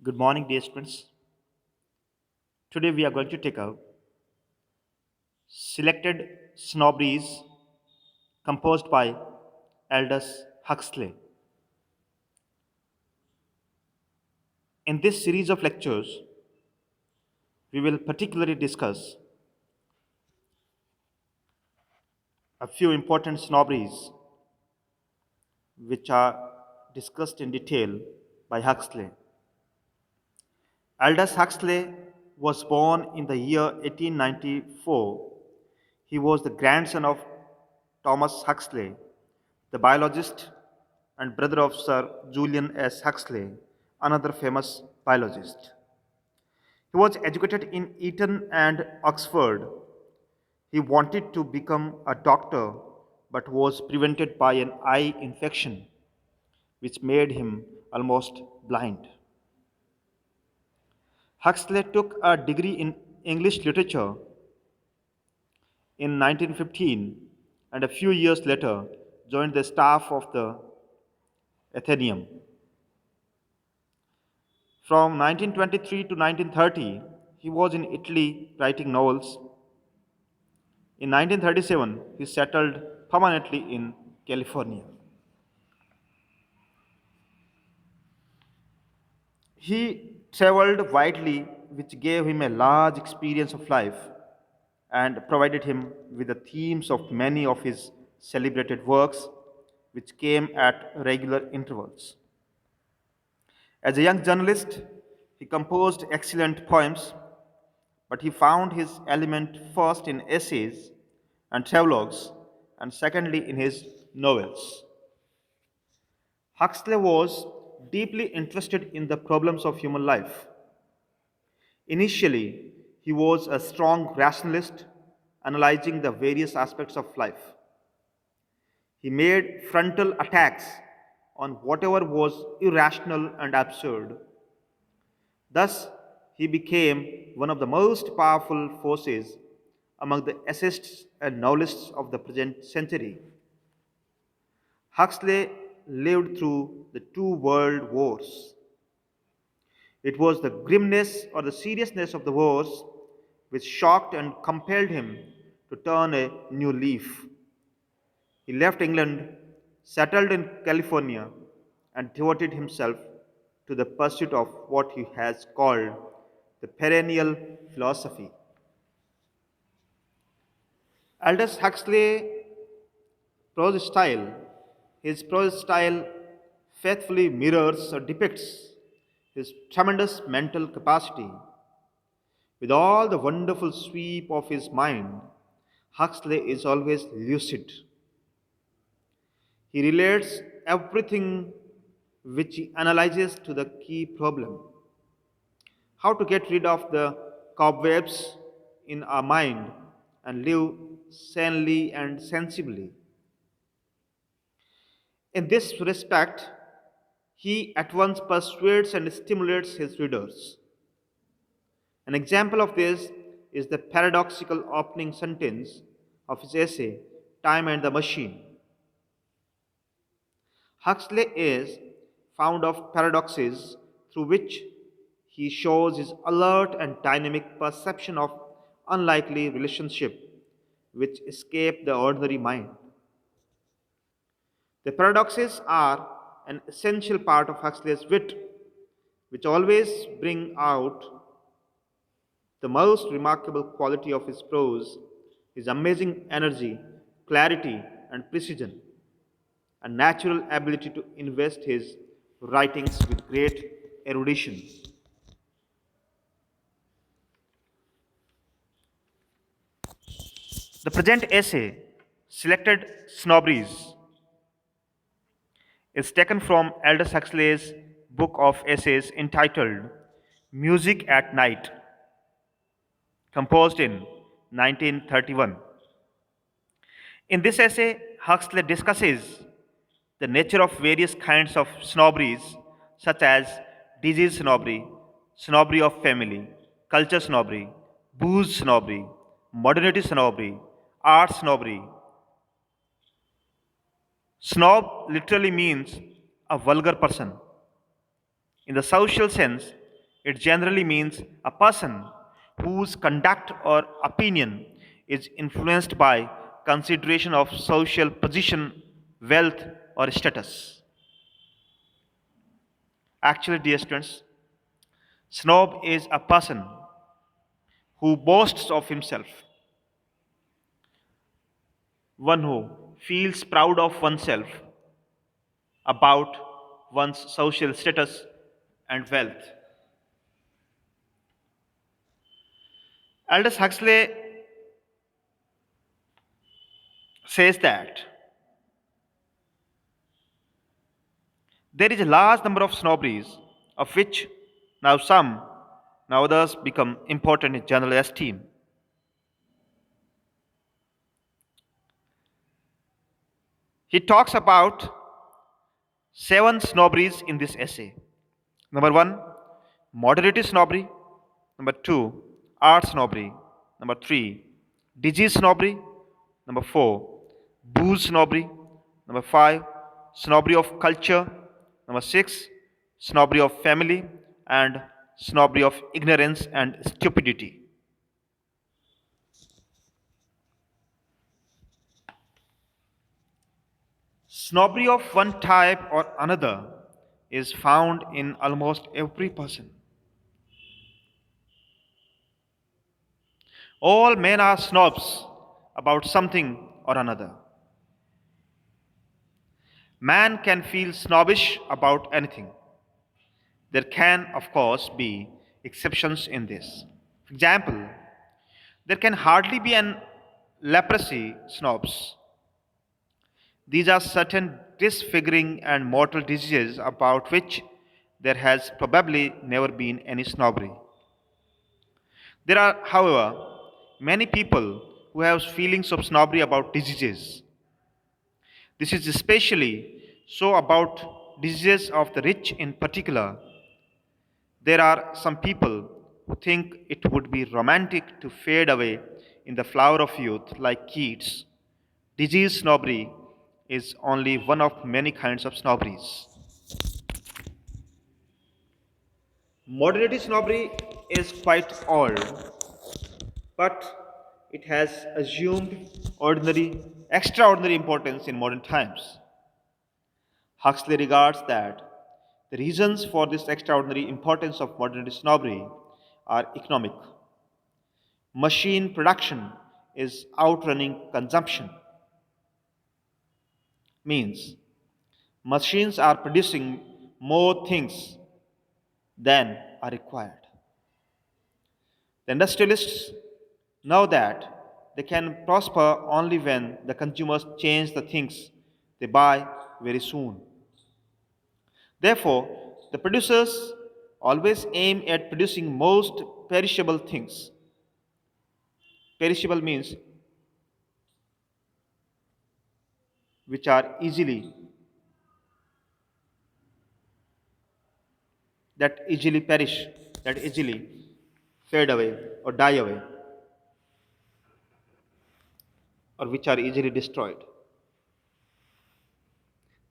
Good morning, dear students. Today we are going to take out selected snobberies composed by Aldous Huxley. In this series of lectures, we will particularly discuss a few important snobberies which are discussed in detail by Huxley. Aldous Huxley was born in the year 1894. He was the grandson of Thomas Huxley, the biologist and brother of Sir Julian S. Huxley, another famous biologist. He was educated in Eton and Oxford. He wanted to become a doctor but was prevented by an eye infection, which made him almost blind. Huxley took a degree in English literature in 1915 and a few years later joined the staff of the Athenaeum. From 1923 to 1930, he was in Italy writing novels. In 1937, he settled permanently in California. He traveled widely, which gave him a large experience of life and provided him with the themes of many of his celebrated works, which came at regular intervals. As a young journalist, he composed excellent poems, but he found his element first in essays and travelogues, and secondly in his novels. Huxley was deeply interested in the problems of human life. Initially, he was a strong rationalist, analyzing the various aspects of life. He made frontal attacks on whatever was irrational and absurd. Thus, he became one of the most powerful forces among the essayists and novelists of the present century. Huxley lived through the two world wars. It was the grimness or the seriousness of the wars which shocked and compelled him to turn a new leaf. He left England, settled in California, and devoted himself to the pursuit of what he has called the perennial philosophy. Aldous Huxley prose style, his prose style faithfully mirrors or depicts his tremendous mental capacity. With all the wonderful sweep of his mind, Huxley is always lucid. He relates everything which he analyzes to the key problem: how to get rid of the cobwebs in our mind and live sanely and sensibly. In this respect, he at once persuades and stimulates his readers. An example of this is the paradoxical opening sentence of his essay, Time and the Machine. Huxley is fond of paradoxes through which he shows his alert and dynamic perception of unlikely relationship which escape the ordinary mind. The paradoxes are an essential part of Huxley's wit, which always bring out the most remarkable quality of his prose, his amazing energy, clarity, and precision, a natural ability to invest his writings with great erudition. The present essay, Selected Snobberies, is taken from Aldous Huxley's book of essays entitled Music at Night, composed in 1931. In this essay, Huxley discusses the nature of various kinds of snobberies, such as disease snobbery, snobbery of family, culture snobbery, booze snobbery, modernity snobbery, art snobbery. Snob literally means a vulgar person. In the social sense, It generally means a person whose conduct or opinion is influenced by consideration of social position, wealth, or status. Actually, dear students, snob is a person who boasts of himself, one who feels proud of oneself about one's social status and wealth. Aldous Huxley says that there is a large number of snobberies, of which now some, now others become important in general esteem. He talks about seven snobberies in this essay. Number one, moderate snobbery. Number two, art snobbery. Number three, disease snobbery. Number four, booze snobbery. Number five, snobbery of culture. Number six, snobbery of family. And snobbery of ignorance and stupidity. Snobbery of one type or another is found in almost every person. All men are snobs about something or another. Man can feel snobbish about anything. There can, of course, be exceptions in this. For example, there can hardly be an leprosy snobs. These are certain disfiguring and mortal diseases about which there has probably never been any snobbery. There are, however, many people who have feelings of snobbery about diseases. This is especially so about diseases of the rich in particular. There are some people who think it would be romantic to fade away in the flower of youth like Keats. Disease snobbery is only one of many kinds of snobberies. Modernity snobbery is quite old, but it has assumed extraordinary importance in modern times. Huxley regards that the reasons for this extraordinary importance of modernity snobbery are economic. Machine production is outrunning consumption, means machines are producing more things than are required. The industrialists know that they can prosper only when the consumers change the things they buy very soon. Therefore, the producers always aim at producing most perishable things. Perishable means which are easily perish, that easily fade away or die away, or which are easily destroyed.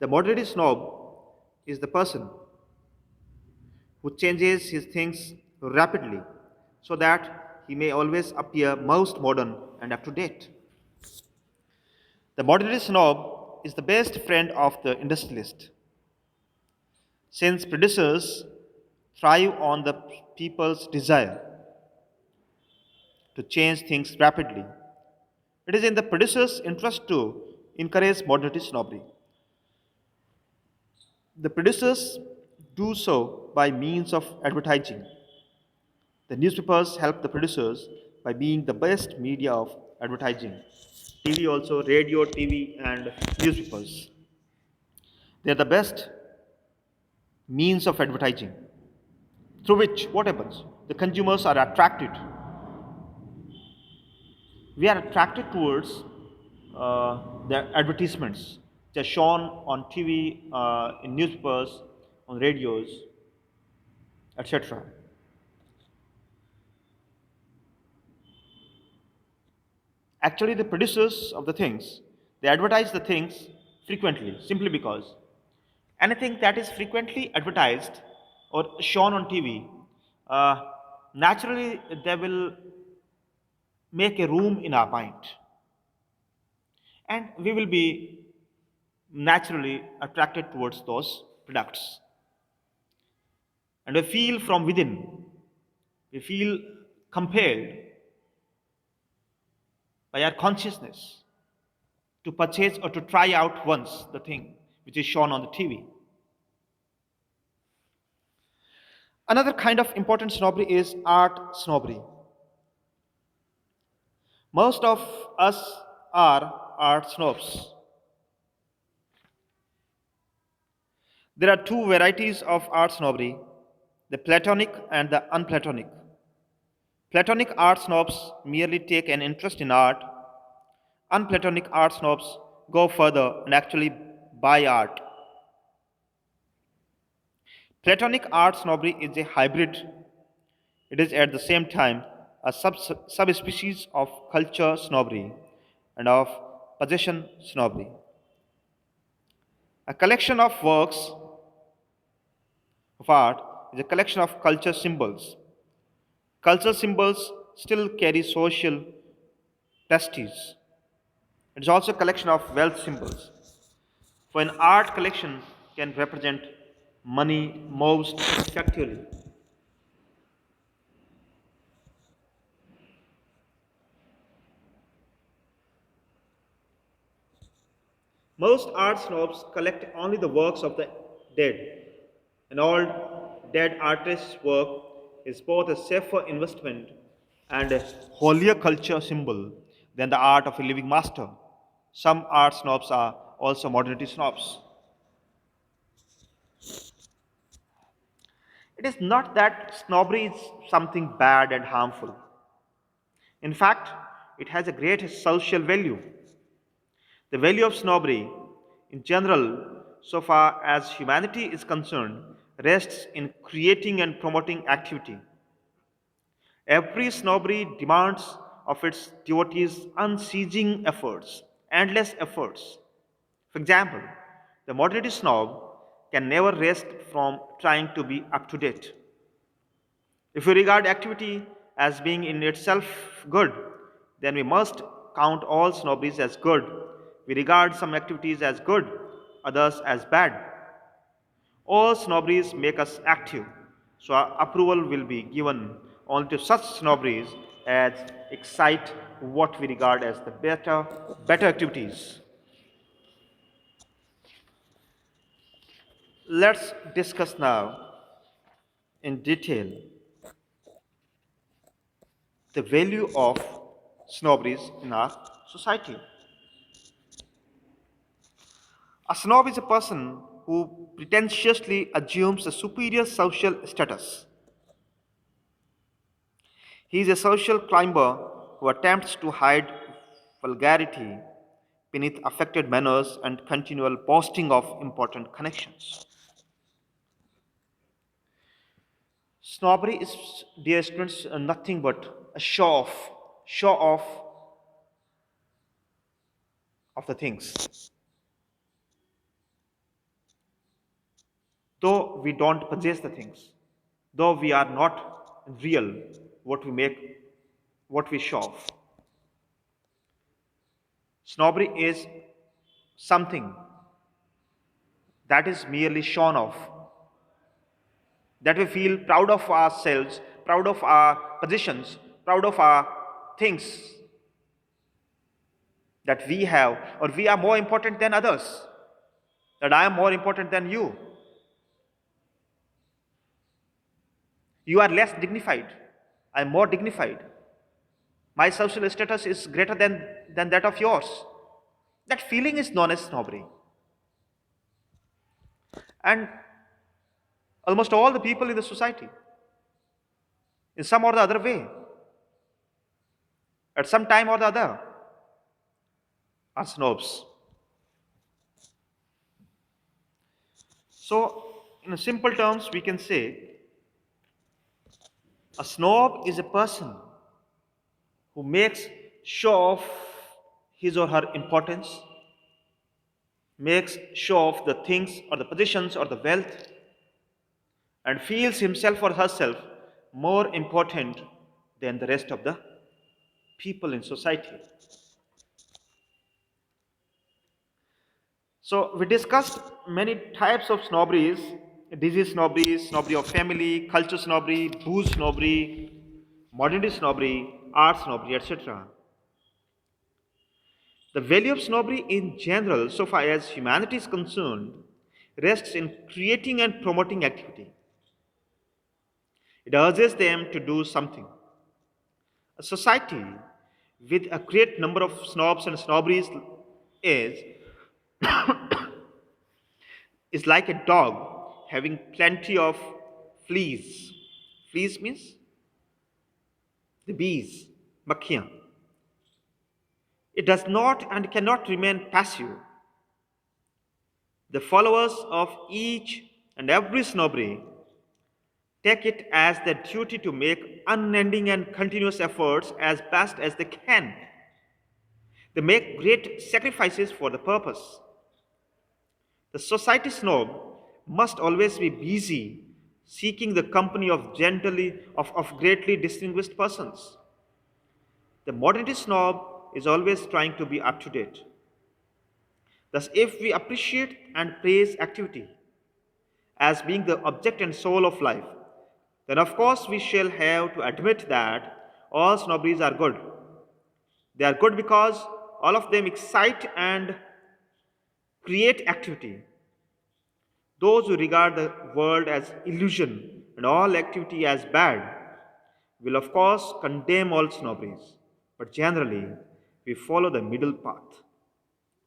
The modernity snob is the person who changes his things rapidly so that he may always appear most modern and up to date. The modernity snob is the best friend of the industrialist. Since producers thrive on the people's desire to change things rapidly, it is in the producer's interest to encourage modernity snobbery. The producers do so by means of advertising. The newspapers help the producers by being the best media of advertising. TV also, radio, TV, and newspapers. They are the best means of advertising through which what happens? The consumers are attracted. We are attracted towards the advertisements which are shown on TV, in newspapers, on radios, etc. Actually, the producers of the things, they advertise the things frequently simply because anything that is frequently advertised or shown on TV uh, naturally they will make a room in our mind, and we will be naturally attracted towards those products. And we feel from within, we feel compelled by our consciousness to purchase or to try out once the thing which is shown on the TV. Another kind of important snobbery is art snobbery. Most of us are art snobs. There are two varieties of art snobbery, the Platonic and the unplatonic. Platonic art snobs merely take an interest in art. Unplatonic art snobs go further and actually buy art. Platonic art snobbery is a hybrid. It is at the same time a subspecies of culture snobbery and of possession snobbery. A collection of works of art is a collection of culture symbols. Cultural symbols still carry social prestige. It is also a collection of wealth symbols. For an art collection can represent money most effectively. Most art snobs collect only the works of the dead. An old dead artist's work is both a safer investment and a holier culture symbol than the art of a living master. Some art snobs are also modernity snobs. It is not that snobbery is something bad and harmful. In fact, it has a great social value. The value of snobbery, in general, so far as humanity is concerned, rests in creating and promoting activity. Every snobbery demands of its devotees unceasing efforts, endless efforts. For example, the modernity snob can never rest from trying to be up to date. If we regard activity as being in itself good, then we must count all snobberies as good. We regard some activities as good, others as bad. All snobberies make us active, so our approval will be given only to such snobberies as excite what we regard as the better activities. Let's discuss now in detail the value of snobberies in our society. A snob is a person who pretentiously assumes a superior social status. He is a social climber who attempts to hide vulgarity beneath affected manners and continual boasting of important connections. Snobbery is, dear students, nothing but a show off of the things. Though we don't possess the things, though we are not real, what we make, what we show off. Snobbery is something that is merely shown off, that we feel proud of ourselves, proud of our positions, proud of our things that we have, or we are more important than others, that I am more important than you. You are less dignified, I am more dignified. My social status is greater than that of yours. That feeling is known as snobbery. And almost all the people in the society, in some or the other way, at some time or the other, are snobs. So, in simple terms, we can say a snob is a person who makes show of his or her importance, makes show of the things or the positions or the wealth, and feels himself or herself more important than the rest of the people in society. So we discussed many types of snobberies: disease snobbery, snobbery of family, culture snobbery, booze snobbery, modernity snobbery, art snobbery, etc. The value of snobbery in general, so far as humanity is concerned, rests in creating and promoting activity. It urges them to do something. A society with a great number of snobs and snobberies is, is like a dog having plenty of fleas. Fleas means the bees, makhiyan. It does not and cannot remain passive. The followers of each and every snobbery take it as their duty to make unending and continuous efforts as best as they can. They make great sacrifices for the purpose. The society snob must always be busy seeking the company of greatly distinguished persons. The modernity snob is always trying to be up to date. Thus, if we appreciate and praise activity as being the object and soul of life, then of course we shall have to admit that all snobberies are good. They are good because all of them excite and create activity. Those who regard the world as illusion and all activity as bad will of course condemn all snobberies. But generally, we follow the middle path.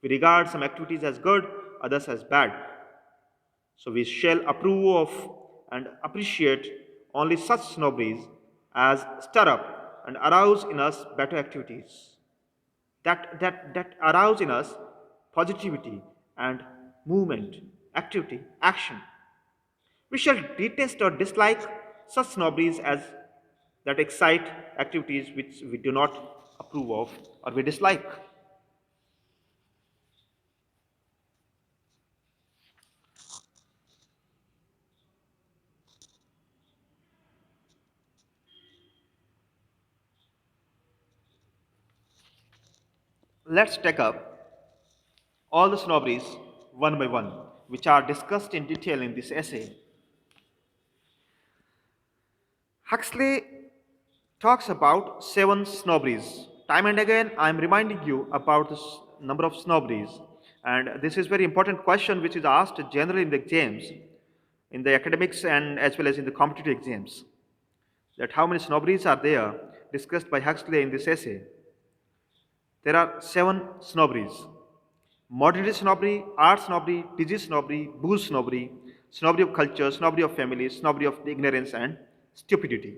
We regard some activities as good, others as bad. So we shall approve of and appreciate only such snobberies as stir up and arouse in us better activities, that arouse in us positivity and movement, activity, action. We shall detest or dislike such snobberies as that excite activities which we do not approve of or we dislike. Let's take up all the snobberies one by one, which are discussed in detail in this essay. Huxley talks about seven snobberies. Time and again, I am reminding you about the number of snobberies. And this is very important question which is asked generally in the exams, in the academics and as well as in the competitive exams. That how many snobberies are there discussed by Huxley in this essay. There are seven snobberies: modernity snobbery, art snobbery, disease snobbery, booze snobbery, snobbery of culture, snobbery of family, snobbery of ignorance and stupidity.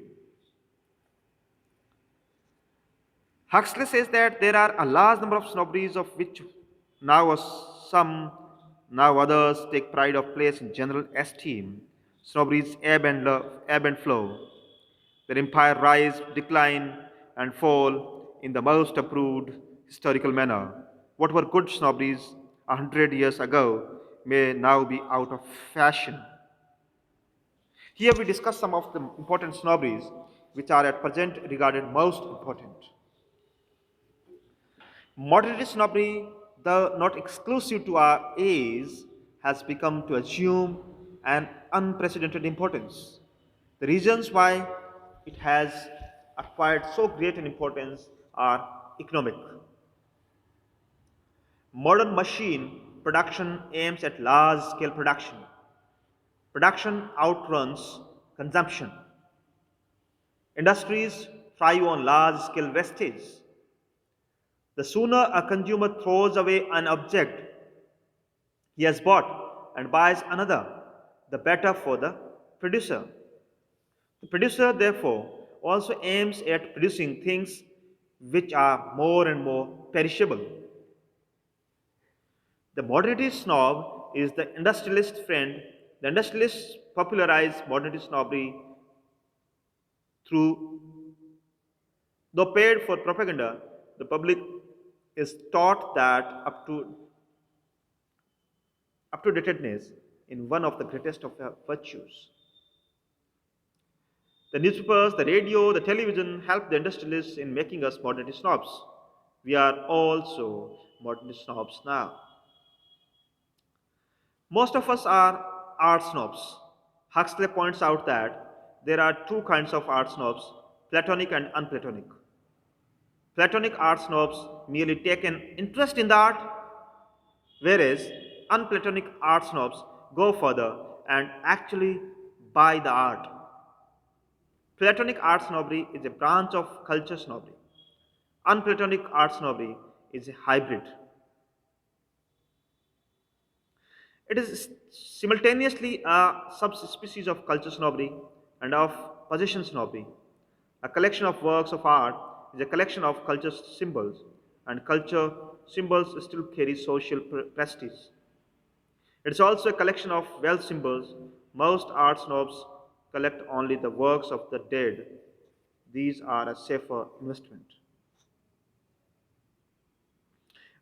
Huxley says that there are a large number of snobberies of which now some, now others take pride of place in general esteem. Snobberies ebb and flow. Their empire rise, decline, and fall in the most approved historical manner. What were good snobberies 100 years ago may now be out of fashion. Here we discuss some of the important snobberies which are at present regarded most important. Modernity snobbery, though not exclusive to our age, has become to assume an unprecedented importance. The reasons why it has acquired so great an importance are economic. Modern machine production aims at large scale production. Production outruns consumption. Industries thrive on large scale wastage. The sooner a consumer throws away an object he has bought and buys another, the better for the producer. The producer, therefore, also aims at producing things which are more and more perishable. The modernity snob is the industrialist friend. The industrialists popularize modernity snobbery through, though paid for propaganda, the public is taught that up to datedness in one of the greatest of virtues. The newspapers, the radio, the television help the industrialists in making us modernity snobs. We are also modernity snobs now. Most of us are art snobs. Huxley points out that there are two kinds of art snobs, Platonic and unplatonic. Platonic art snobs merely take an interest in the art, whereas unplatonic art snobs go further and actually buy the art. Platonic art snobbery is a branch of culture snobbery. Unplatonic art snobbery is a hybrid. It is simultaneously a subspecies of culture snobbery and of possession snobbery. A collection of works of art is a collection of culture symbols, and culture symbols still carry social prestige. It is also a collection of wealth symbols. Most art snobs collect only the works of the dead. These are a safer investment.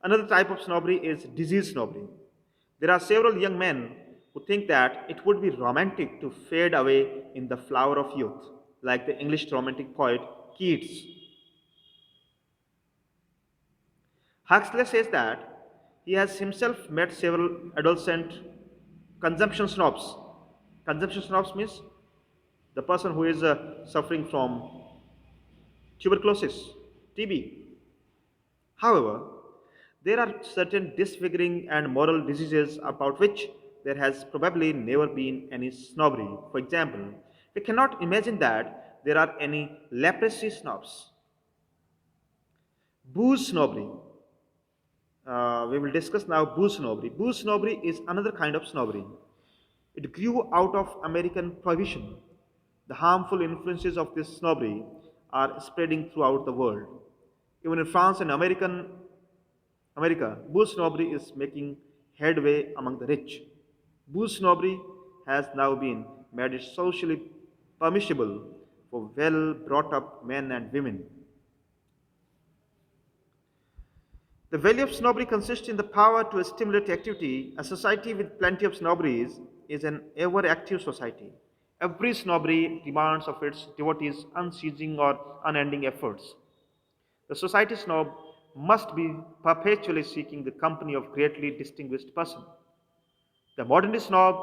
Another type of snobbery is disease snobbery. There are several young men who think that it would be romantic to fade away in the flower of youth, like the English romantic poet Keats. Huxley says that he has himself met several adolescent consumption snobs. Consumption snobs means the person who is suffering from tuberculosis, TB. However, there are certain disfiguring and moral diseases about which there has probably never been any snobbery. For example, we cannot imagine that there are any leprosy snobs. Booze snobbery. We will discuss now booze snobbery. Booze snobbery is another kind of snobbery. It grew out of American prohibition. The harmful influences of this snobbery are spreading throughout the world. Even in France and America, booze snobbery is making headway among the rich. Booze snobbery has now been made socially permissible for well brought up men and women. The value of snobbery consists in the power to stimulate activity. A society with plenty of snobberies is an ever active society. Every snobbery demands of its devotees unceasing or unending efforts. The society snob must be perpetually seeking the company of greatly distinguished person. The modernist snob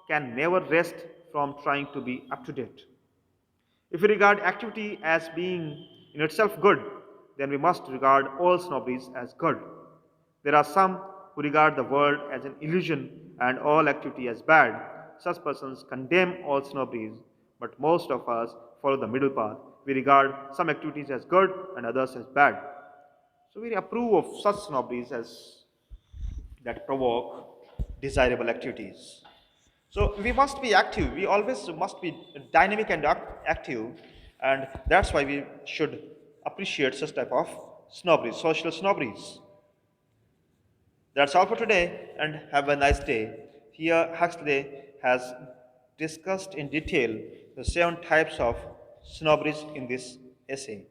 can never rest from trying to be up to date. If we regard activity as being in itself good, then we must regard all snobberies as good. There are some who regard the world as an illusion and all activity as bad. Such persons condemn all snobberies, but most of us follow the middle path. We regard some activities as good and others as bad. So we approve of such snobberies as that provoke desirable activities. So we must be active. We always must be dynamic and active, and that's why we should appreciate such type of snobberies, social snobberies. That's all for today, and have a nice day. Here, Huxley has discussed in detail the seven types of snobberies in this essay.